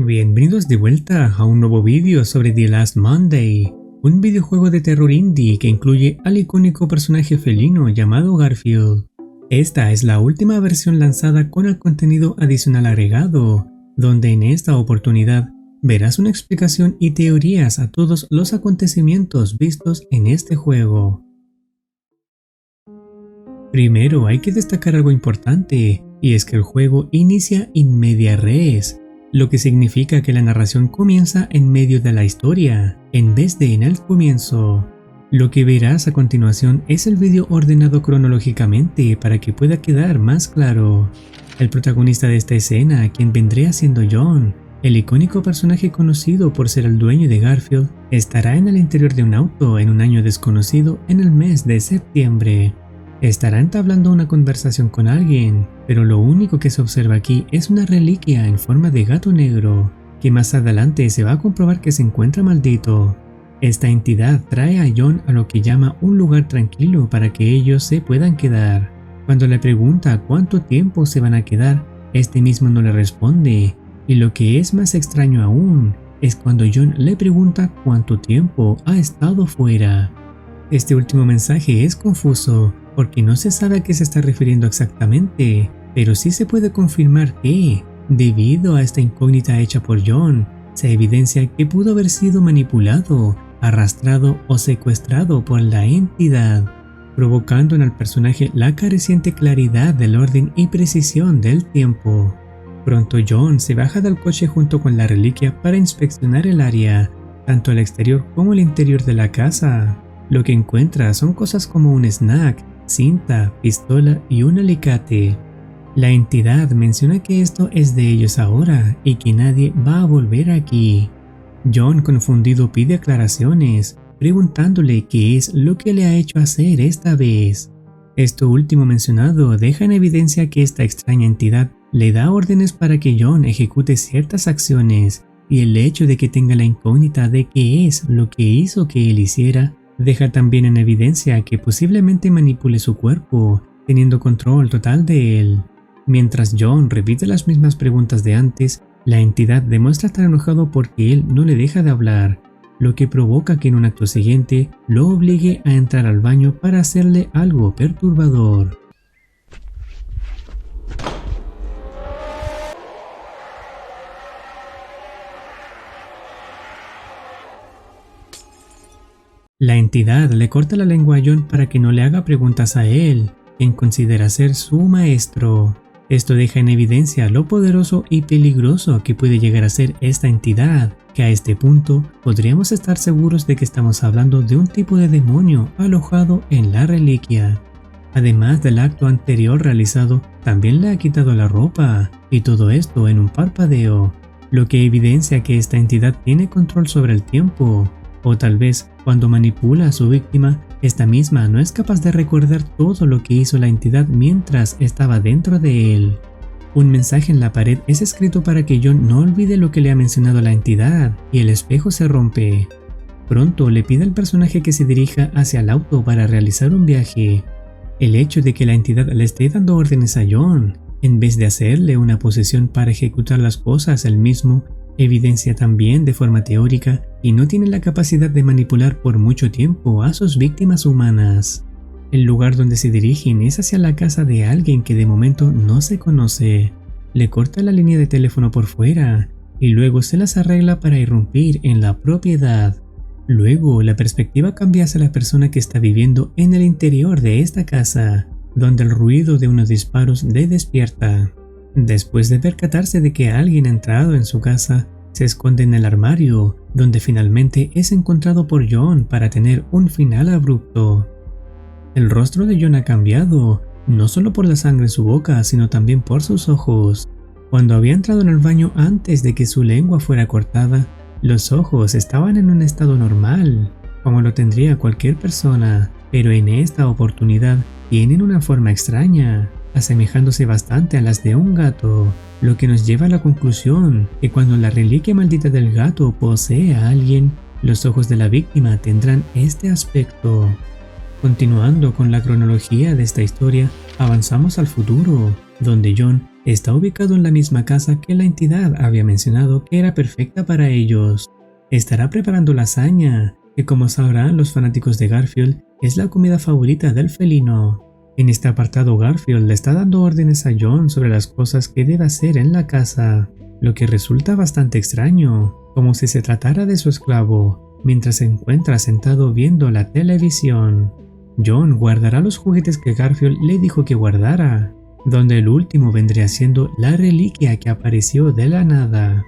Bienvenidos de vuelta a un nuevo vídeo sobre The Last Monday, un videojuego de terror indie que incluye al icónico personaje felino llamado Garfield. Esta es la última versión lanzada con el contenido adicional agregado, donde en esta oportunidad verás una explicación y teorías a todos los acontecimientos vistos en este juego. Primero hay que destacar algo importante, y es que el juego inicia in media res, lo que significa que la narración comienza en medio de la historia, en vez de en el comienzo. Lo que verás a continuación es el vídeo ordenado cronológicamente para que pueda quedar más claro. El protagonista de esta escena, quien vendría siendo John, el icónico personaje conocido por ser el dueño de Garfield, estará en el interior de un auto en un año desconocido en el mes de septiembre. Estará entablando una conversación con alguien, pero lo único que se observa aquí es una reliquia en forma de gato negro, que más adelante se va a comprobar que se encuentra maldito. Esta entidad trae a John a lo que llama un lugar tranquilo para que ellos se puedan quedar. Cuando le pregunta cuánto tiempo se van a quedar, este mismo no le responde, y lo que es más extraño aún, es cuando John le pregunta cuánto tiempo ha estado fuera. Este último mensaje es confuso, porque no se sabe a qué se está refiriendo exactamente, pero sí se puede confirmar que, debido a esta incógnita hecha por John, se evidencia que pudo haber sido manipulado, arrastrado o secuestrado por la entidad, provocando en el personaje la careciente claridad del orden y precisión del tiempo. Pronto John se baja del coche junto con la reliquia para inspeccionar el área, tanto el exterior como el interior de la casa. Lo que encuentra son cosas como un snack, cinta, pistola y un alicate. La entidad menciona que esto es de ellos ahora y que nadie va a volver aquí. John, confundido, pide aclaraciones, preguntándole qué es lo que le ha hecho hacer esta vez. Esto último mencionado deja en evidencia que esta extraña entidad le da órdenes para que John ejecute ciertas acciones, y el hecho de que tenga la incógnita de qué es lo que hizo que él hiciera deja también en evidencia que posiblemente manipule su cuerpo, teniendo control total de él. Mientras John repite las mismas preguntas de antes, la entidad demuestra estar enojado porque él no le deja de hablar, lo que provoca que en un acto siguiente lo obligue a entrar al baño para hacerle algo perturbador. La entidad le corta la lengua a John para que no le haga preguntas a él, quien considera ser su maestro. Esto deja en evidencia lo poderoso y peligroso que puede llegar a ser esta entidad, que a este punto podríamos estar seguros de que estamos hablando de un tipo de demonio alojado en la reliquia. Además del acto anterior realizado, también le ha quitado la ropa, y todo esto en un parpadeo, lo que evidencia que esta entidad tiene control sobre el tiempo. O tal vez, cuando manipula a su víctima, esta misma no es capaz de recordar todo lo que hizo la entidad mientras estaba dentro de él. Un mensaje en la pared es escrito para que John no olvide lo que le ha mencionado la entidad, y el espejo se rompe. Pronto le pide al personaje que se dirija hacia el auto para realizar un viaje. El hecho de que la entidad le esté dando órdenes a John, en vez de hacerle una posesión para ejecutar las cosas él mismo, evidencia también de forma teórica y no tiene la capacidad de manipular por mucho tiempo a sus víctimas humanas. El lugar donde se dirigen es hacia la casa de alguien que de momento no se conoce. Le corta la línea de teléfono por fuera y luego se las arregla para irrumpir en la propiedad. Luego la perspectiva cambia hacia la persona que está viviendo en el interior de esta casa, donde el ruido de unos disparos le despierta. Después de percatarse de que alguien ha entrado en su casa, se esconde en el armario, donde finalmente es encontrado por John para tener un final abrupto. El rostro de John ha cambiado, no solo por la sangre en su boca, sino también por sus ojos. Cuando había entrado en el baño antes de que su lengua fuera cortada, los ojos estaban en un estado normal, como lo tendría cualquier persona, pero en esta oportunidad tienen una forma extraña, asemejándose bastante a las de un gato, lo que nos lleva a la conclusión que cuando la reliquia maldita del gato posee a alguien, los ojos de la víctima tendrán este aspecto. Continuando con la cronología de esta historia, avanzamos al futuro, donde John está ubicado en la misma casa que la entidad había mencionado que era perfecta para ellos. Estará preparando lasaña, que como sabrán los fanáticos de Garfield, es la comida favorita del felino. En este apartado Garfield le está dando órdenes a John sobre las cosas que debe hacer en la casa, lo que resulta bastante extraño, como si se tratara de su esclavo, mientras se encuentra sentado viendo la televisión. John guardará los juguetes que Garfield le dijo que guardara, donde el último vendría siendo la reliquia que apareció de la nada.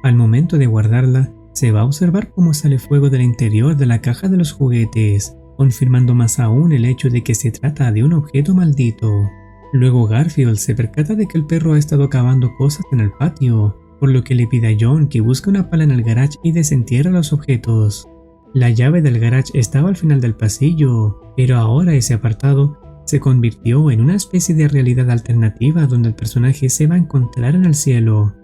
Al momento de guardarla, se va a observar cómo sale fuego del interior de la caja de los juguetes, confirmando más aún el hecho de que se trata de un objeto maldito. Luego Garfield se percata de que el perro ha estado cavando cosas en el patio, por lo que le pide a John que busque una pala en el garage y desentierre los objetos. La llave del garage estaba al final del pasillo, pero ahora ese apartado se convirtió en una especie de realidad alternativa donde el personaje se va a encontrar en el cielo,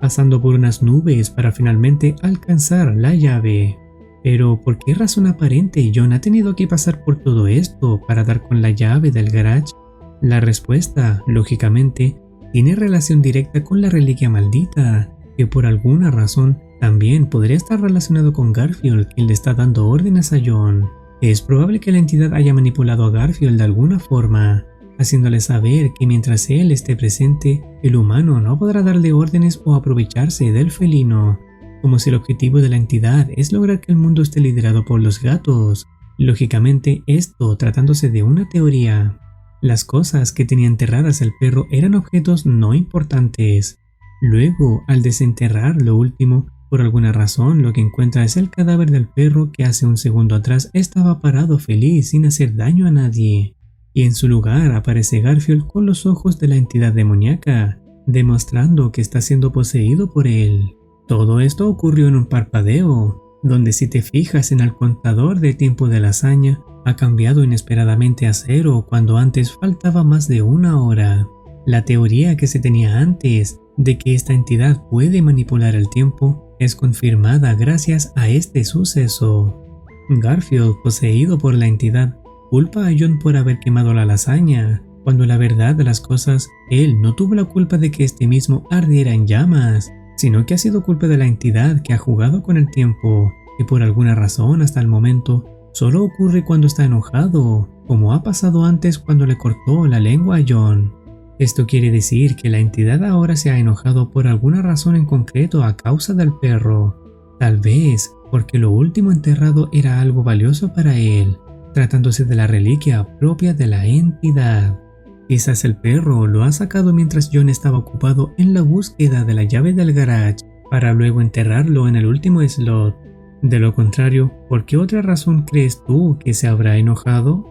pasando por unas nubes para finalmente alcanzar la llave. Pero, ¿por qué razón aparente John ha tenido que pasar por todo esto para dar con la llave del garage? La respuesta, lógicamente, tiene relación directa con la reliquia maldita, que por alguna razón también podría estar relacionado con Garfield, quien le está dando órdenes a John. Es probable que la entidad haya manipulado a Garfield de alguna forma, haciéndole saber que mientras él esté presente, el humano no podrá darle órdenes o aprovecharse del felino, como si el objetivo de la entidad es lograr que el mundo esté liderado por los gatos. Lógicamente, esto tratándose de una teoría. Las cosas que tenía enterradas el perro eran objetos no importantes. Luego, al desenterrar lo último, por alguna razón lo que encuentra es el cadáver del perro que hace un segundo atrás estaba parado feliz sin hacer daño a nadie. Y en su lugar aparece Garfield con los ojos de la entidad demoníaca, demostrando que está siendo poseído por él. Todo esto ocurrió en un parpadeo, donde si te fijas en el contador de tiempo de la hazaña, ha cambiado inesperadamente a 0 cuando antes faltaba más de 1 hora. La teoría que se tenía antes de que esta entidad puede manipular el tiempo es confirmada gracias a este suceso. Garfield, poseído por la entidad, culpa a John por haber quemado la lasaña, cuando la verdad de las cosas, él no tuvo la culpa de que este mismo ardiera en llamas, sino que ha sido culpa de la entidad que ha jugado con el tiempo, que por alguna razón hasta el momento solo ocurre cuando está enojado, como ha pasado antes cuando le cortó la lengua a John. Esto quiere decir que la entidad ahora se ha enojado por alguna razón en concreto a causa del perro, tal vez porque lo último enterrado era algo valioso para él, tratándose de la reliquia propia de la entidad. Quizás el perro lo ha sacado mientras John estaba ocupado en la búsqueda de la llave del garage, para luego enterrarlo en el último slot. De lo contrario, ¿por qué otra razón crees tú que se habrá enojado?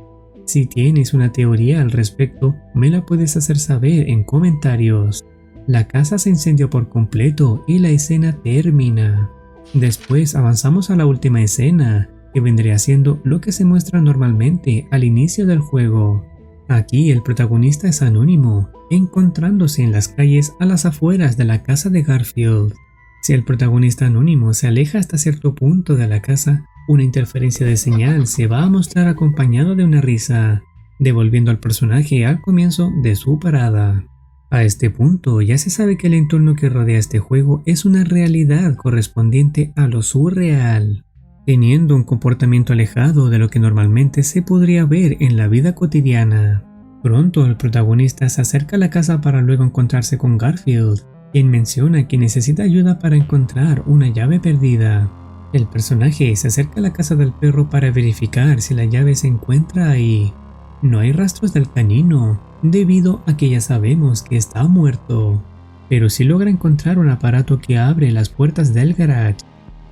Si tienes una teoría al respecto, me la puedes hacer saber en comentarios. La casa se incendió por completo y la escena termina. Después avanzamos a la última escena, que vendría siendo lo que se muestra normalmente al inicio del juego. Aquí el protagonista es anónimo, encontrándose en las calles a las afueras de la casa de Garfield. Si el protagonista anónimo se aleja hasta cierto punto de la casa, una interferencia de señal se va a mostrar acompañado de una risa, devolviendo al personaje al comienzo de su parada. A este punto ya se sabe que el entorno que rodea este juego es una realidad correspondiente a lo surreal, teniendo un comportamiento alejado de lo que normalmente se podría ver en la vida cotidiana. Pronto el protagonista se acerca a la casa para luego encontrarse con Garfield, quien menciona que necesita ayuda para encontrar una llave perdida. El personaje se acerca a la casa del perro para verificar si la llave se encuentra ahí. No hay rastros del canino, debido a que ya sabemos que está muerto, pero sí logra encontrar un aparato que abre las puertas del garage.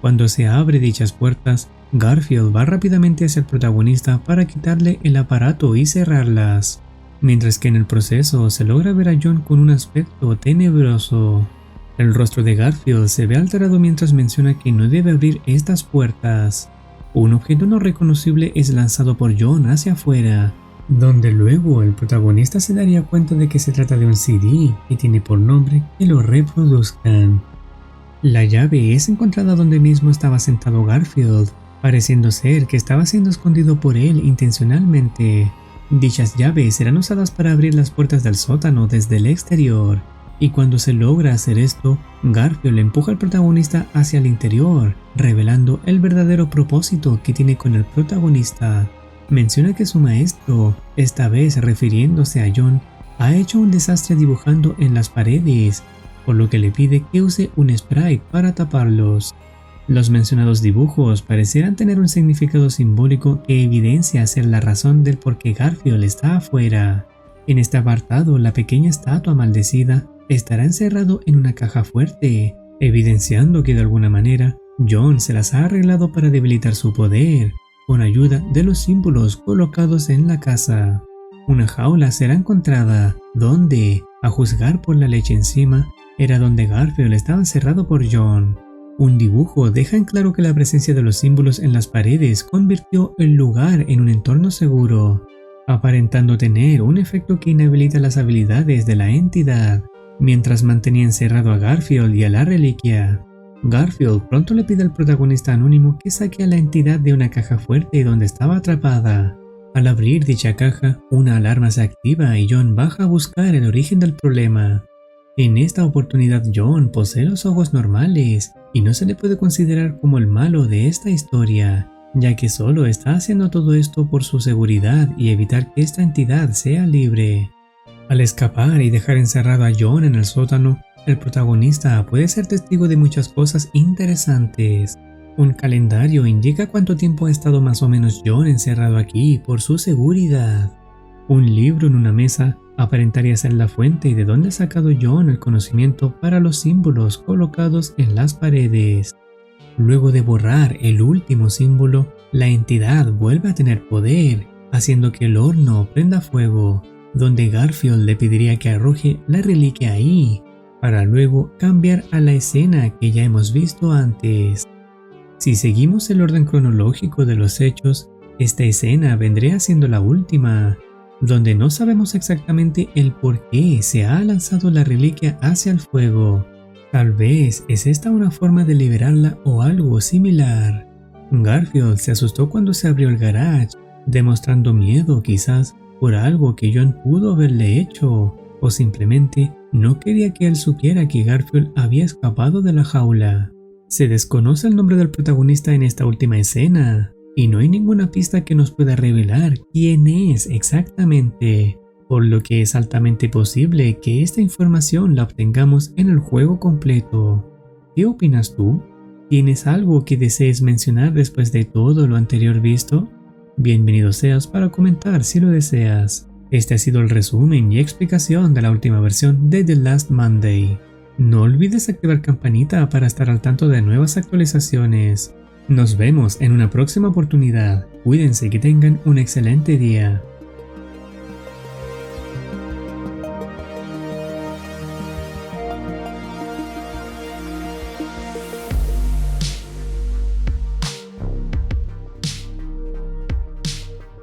Cuando se abre dichas puertas, Garfield va rápidamente hacia el protagonista para quitarle el aparato y cerrarlas, mientras que en el proceso se logra ver a John con un aspecto tenebroso. El rostro de Garfield se ve alterado mientras menciona que no debe abrir estas puertas. Un objeto no reconocible es lanzado por John hacia afuera, donde luego el protagonista se daría cuenta de que se trata de un CD y tiene por nombre que lo reproduzcan. La llave es encontrada donde mismo estaba sentado Garfield, pareciendo ser que estaba siendo escondido por él intencionalmente. Dichas llaves serán usadas para abrir las puertas del sótano desde el exterior, Y cuando se logra hacer esto, Garfield empuja al protagonista hacia el interior, revelando el verdadero propósito que tiene con el protagonista. Menciona que su maestro, esta vez refiriéndose a John, ha hecho un desastre dibujando en las paredes, por lo que le pide que use un sprite para taparlos. Los mencionados dibujos parecieran tener un significado simbólico que evidencia ser la razón del por qué Garfield está afuera. En este apartado, la pequeña estatua maldecida estará encerrado en una caja fuerte, evidenciando que de alguna manera John se las ha arreglado para debilitar su poder, con ayuda de los símbolos colocados en la casa. Una jaula será encontrada, donde, a juzgar por la leche encima, era donde Garfield estaba encerrado por John. Un dibujo deja en claro que la presencia de los símbolos en las paredes convirtió el lugar en un entorno seguro, aparentando tener un efecto que inhabilita las habilidades de la entidad, mientras mantenía encerrado a Garfield y a la reliquia. Garfield pronto le pide al protagonista anónimo que saque a la entidad de una caja fuerte donde estaba atrapada. Al abrir dicha caja, una alarma se activa y John baja a buscar el origen del problema. En esta oportunidad John posee los ojos normales y no se le puede considerar como el malo de esta historia, ya que solo está haciendo todo esto por su seguridad y evitar que esta entidad sea libre. Al escapar y dejar encerrado a John en el sótano, el protagonista puede ser testigo de muchas cosas interesantes. Un calendario indica cuánto tiempo ha estado más o menos John encerrado aquí por su seguridad. Un libro en una mesa aparentaría ser la fuente de donde ha sacado John el conocimiento para los símbolos colocados en las paredes. Luego de borrar el último símbolo, la entidad vuelve a tener poder, haciendo que el horno prenda fuego, donde Garfield le pediría que arroje la reliquia ahí, para luego cambiar a la escena que ya hemos visto antes. Si seguimos el orden cronológico de los hechos, esta escena vendría siendo la última, donde no sabemos exactamente el por qué se ha lanzado la reliquia hacia el fuego. Tal vez es esta una forma de liberarla o algo similar. Garfield se asustó cuando se abrió el garage, demostrando miedo quizás por algo que John pudo haberle hecho, o simplemente no quería que él supiera que Garfield había escapado de la jaula. Se desconoce el nombre del protagonista en esta última escena, y no hay ninguna pista que nos pueda revelar quién es exactamente, por lo que es altamente posible que esta información la obtengamos en el juego completo. ¿Qué opinas tú? ¿Tienes algo que desees mencionar después de todo lo anterior visto? Bienvenido seas para comentar si lo deseas. Este ha sido el resumen y explicación de la última versión de The Last Monday. No olvides activar campanita para estar al tanto de nuevas actualizaciones. Nos vemos en una próxima oportunidad. Cuídense y que tengan un excelente día.